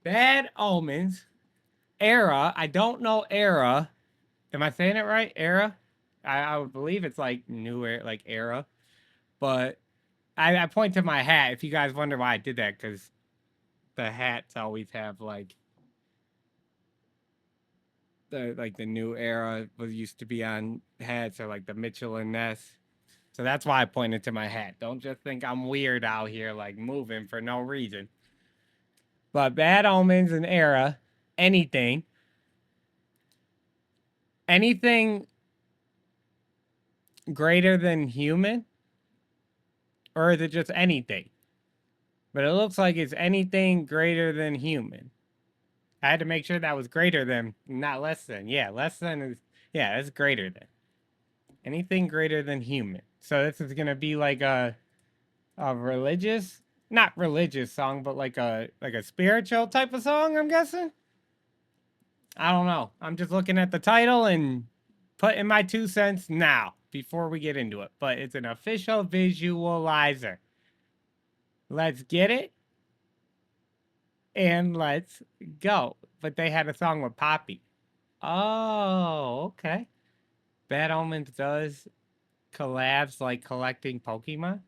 Bad Omens, Erra. I don't know Erra. Am I saying it right? Erra. I would believe it's like newer, like Erra. But I point to my hat. If you guys wonder why I did that, because the hats always have the new Era was used to be on hats, or like the Mitchell and Ness. So that's why I pointed to my hat. Don't just think I'm weird out here like moving for no reason. But Bad Omens and Era, anything, anything greater than human, or is it just anything? But it looks like it's anything greater than human. I had to make sure that was greater than, not less than. Yeah, less than is, yeah, it's greater than. Anything greater than human. So this is gonna be like a religious, not religious song, but like a spiritual type of song, I'm guessing. I don't know. I'm just looking at the title and putting my 2 cents now before we get into it. But it's an official visualizer. Let's get it and let's go. But they had a song with Poppy. Oh, okay. Bad Omens does collabs like collecting Pokemon?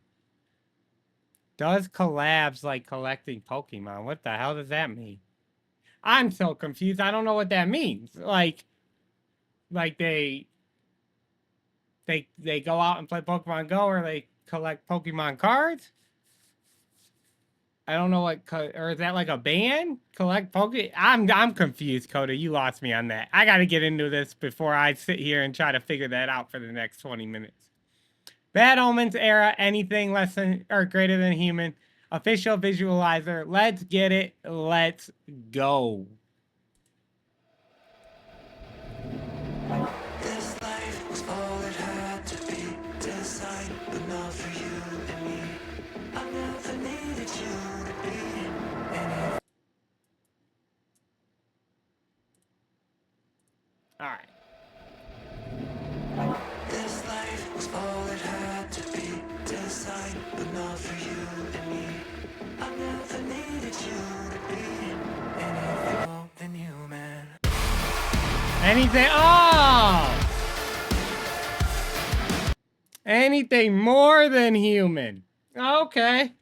Does collabs like collecting Pokemon? What the hell does that mean? I'm so confused. I don't know what that means. Like they go out and play Pokemon Go, or they collect Pokemon cards. I don't know what, or is that like a band? Collect Poke? I'm confused, Coda. You lost me on that. I got to get into this before I sit here and try to figure that out for the next 20 minutes. Bad Omens Era, anything less than or greater than human. Official visualizer. Let's get it. Let's go. This life was all it had to be. Designed, but not for you and me. I never needed you to be. All right. This life was all it had to be. Designed, but not for you and me. I never needed you to be anything more than human. Anything. Oh! Anything more than human. Okay.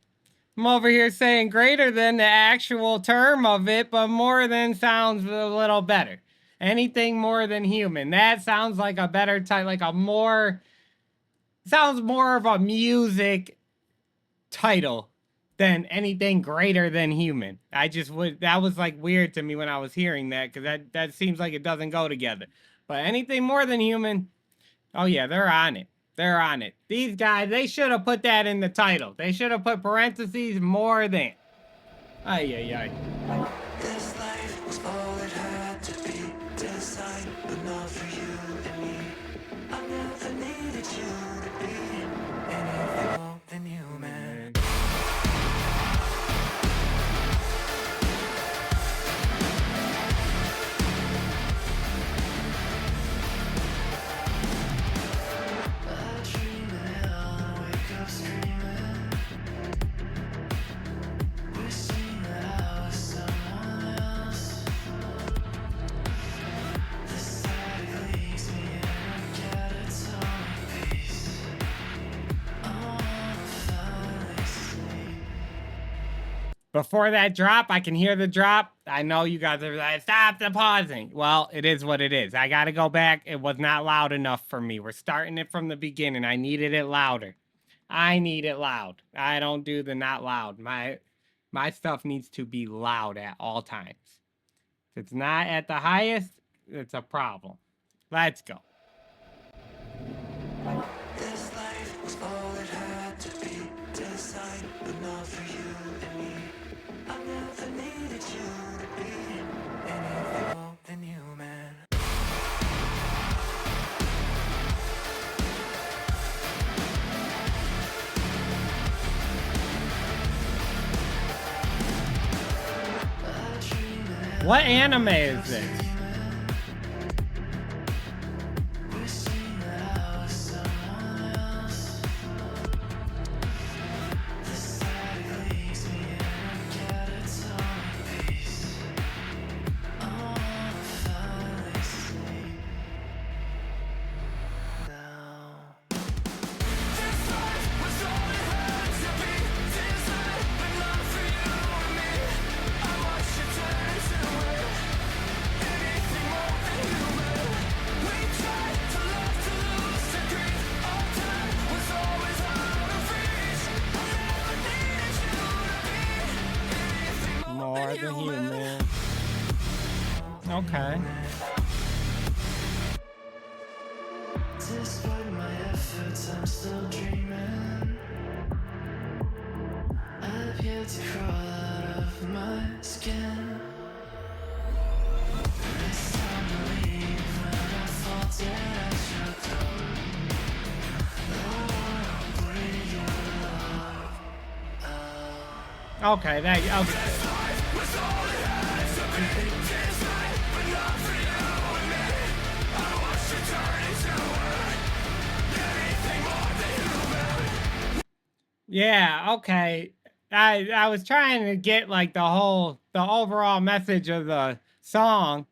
I'm over here saying greater than the actual term of it, but more than sounds a little better. Anything more than human. That sounds like a better type, like a more, sounds more of a music title than anything greater than human. I just would, that was like weird to me when I was hearing that, because that seems like it doesn't go together. But anything more than human, oh yeah, they're on it. They're on it. These guys, they should have put that in the title. They should have put parentheses more than. Ay, ay, ay. This life was all it had to be. Designed, but not for you and me. I never needed you to be anything more than human. I dream it all, wake up screaming, wishing that I was someone else. The sight leaves me in a catatonic piece. I wanna finally sleep. Before that drop, I can hear the drop. I know you guys are like, stop the pausing. Well, it is what it is. I got to go back. It was not loud enough for me. We're starting it from the beginning. I needed it louder. I need it loud. I don't do the not loud. My stuff needs to be loud at all times. If it's not at the highest, it's a problem. Let's go. This life was all it had to be. Designed, but not for you and me. I never needed you to be anything more than human. What anime is this? Wishing that I was someone else. The sight leaves me in a catatonic piece. than human. Okay. Despite my efforts, I'm still dreaming. I've yet to crawl out of my skin. It's time to leave when I fall dead at your door. Oh, bring your love. Okay, that okay. Yeah, okay. I was trying to get like the overall message of the song.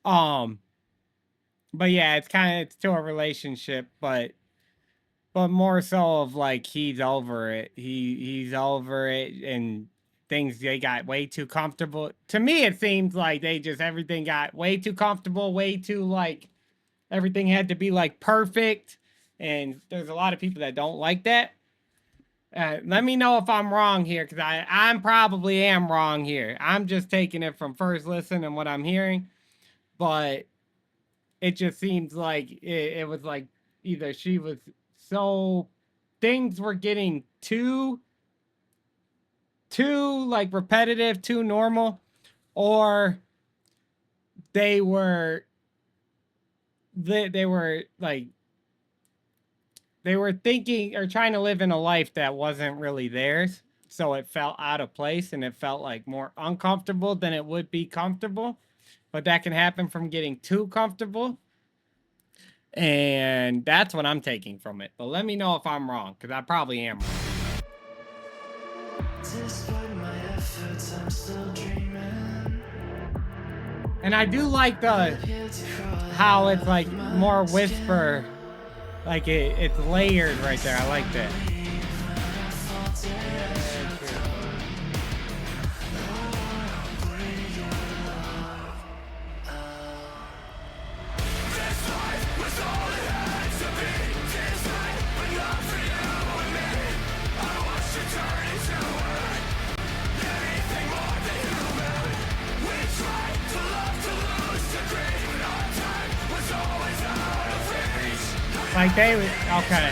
But yeah, it's to a relationship, but more so of like he's over it. He's over it and things they got way too comfortable. To me it seems like everything got way too comfortable, way too like everything had to be like perfect. And there's a lot of people that don't like that. Let me know if I'm wrong here, because I'm probably am wrong here. I'm just taking it from first listen and what I'm hearing. But it just seems like it was like either she was so things were getting too like repetitive, too normal, or they were like they were thinking or trying to live in a life that wasn't really theirs. So it felt out of place and it felt like more uncomfortable than it would be comfortable. But that can happen from getting too comfortable. And that's what I'm taking from it. But let me know if I'm wrong, because I probably am wrong. Despite my efforts, I'm still dreaming. And I do like how it's like more whisper. Like it's layered right there. I like that. Like they okay.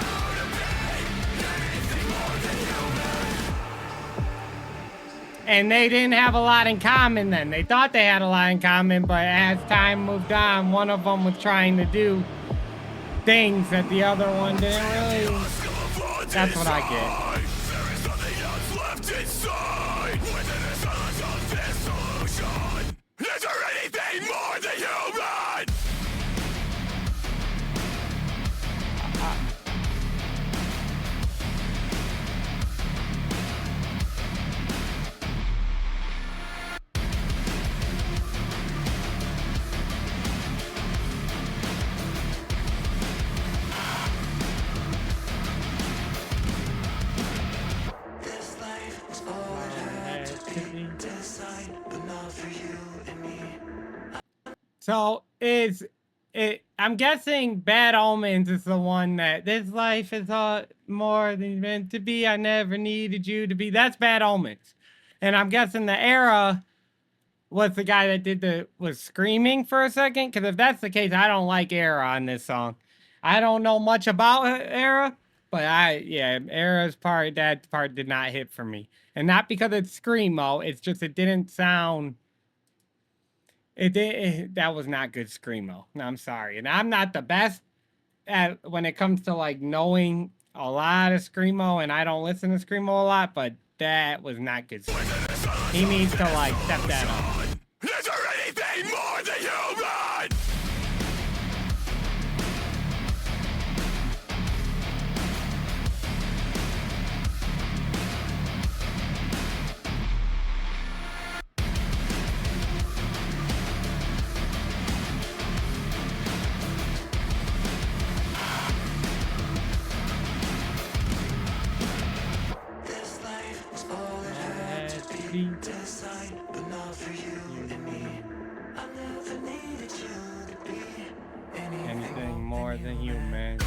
And they didn't have a lot in common then. They thought they had a lot in common, but as time moved on, one of them was trying to do things that the other one didn't really. That's what I get. There is nothing else left inside. Within the silence of this solution, is there anything more than human? This life was all it had to be. Decide, but not for you and me. So is it? I'm guessing Bad Omens is the one that this life is all more than meant to be. I never needed you to be. That's Bad Omens, and I'm guessing the Erra was the guy that was screaming for a second. Because if that's the case, I don't like Erra on this song. I don't know much about Erra, but Erra's part, that part did not hit for me, and not because it's screamo. It's just it didn't sound. That was not good screamo. No, I'm sorry. And I'm not the best at when it comes to like knowing a lot of screamo, and I don't listen to screamo a lot, but that was not good screamo. He needs to like step that up. Is there anything more than human? This life was all it had to be. Decide, but not for you and me. I never needed you to be Anything more than human.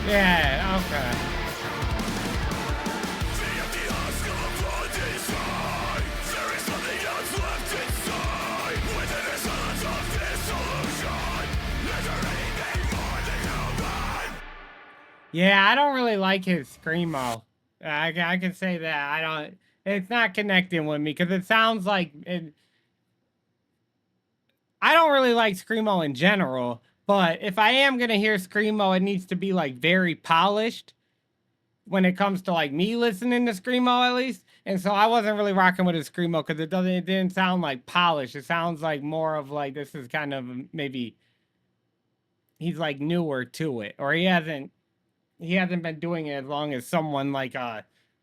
Yeah, okay. The empty husk of a blood inside. There is nothing else left inside. Within the silence of dissolution, is there anything more than human? Yeah, I don't really like his screamo. I can say that. I don't. It's not connecting with me because it sounds like I don't really like screamo in general. But if I am gonna hear screamo, it needs to be like very polished when it comes to like me listening to screamo at least. And so I wasn't really rocking with his screamo because it didn't sound like polished. It sounds like more of like this is kind of maybe he's like newer to it, or he hasn't been doing it as long as someone like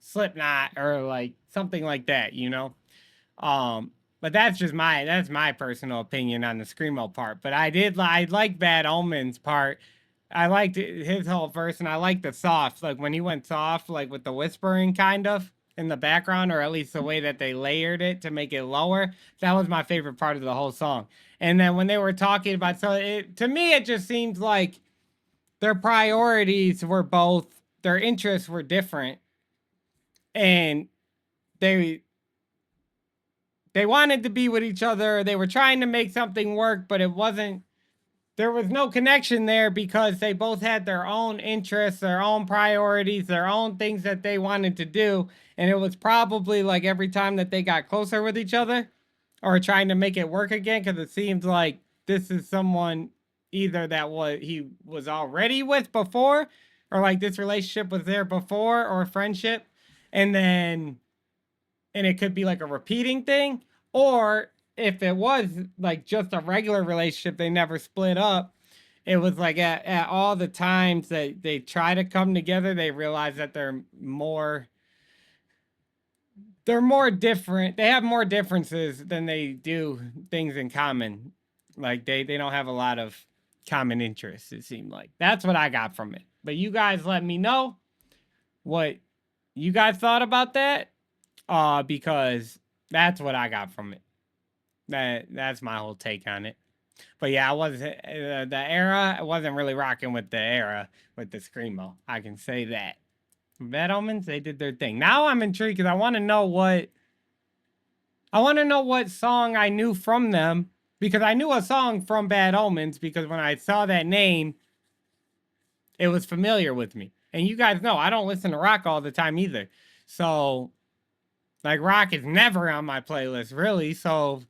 Slipknot or like something like that, you know. But that's my personal opinion on the screamo part. But I like Bad Omens part. I liked his whole verse, and I liked the soft, like when he went soft, like with the whispering kind of in the background, or at least the way that they layered it to make it lower. That was my favorite part of the whole song. And then when they were talking about, to me, it just seems like their priorities were their interests were different, and they they wanted to be with each other. They were trying to make something work, but it wasn't. There was no connection there because they both had their own interests, their own priorities, their own things that they wanted to do, and it was probably like every time that they got closer with each other or trying to make it work again, because it seems like this is someone either that he was already with before, or like this relationship was there before, or friendship, and then and it could be like a repeating thing, or if it was like just a regular relationship, they never split up. It was like at all the times that they try to come together, they realize that they're more different. They have more differences than they do things in common. Like they don't have a lot of common interests, it seemed like. That's what I got from it. But you guys let me know what you guys thought about that. Because that's what I got from it. That's my whole take on it. But yeah, I was the Erra. I wasn't really rocking with the Erra with the screamo. I can say that. Bad Omens, they did their thing. Now I'm intrigued because I want to know what song I knew from them, because I knew a song from Bad Omens because when I saw that name, it was familiar with me. And you guys know I don't listen to rock all the time either. So like rock is never on my playlist really. So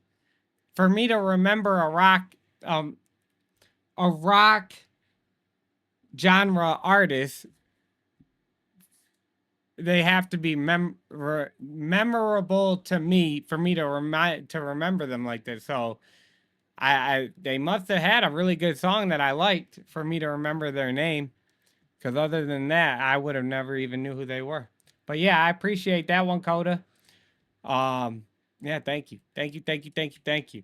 for me to remember a rock genre artist, they have to be memorable to me for me to remember them like this. So they must have had a really good song that I liked for me to remember their name. Because other than that, I would have never even knew who they were. But yeah, I appreciate that one, Coda. Yeah, thank you. Thank you, thank you, thank you, thank you.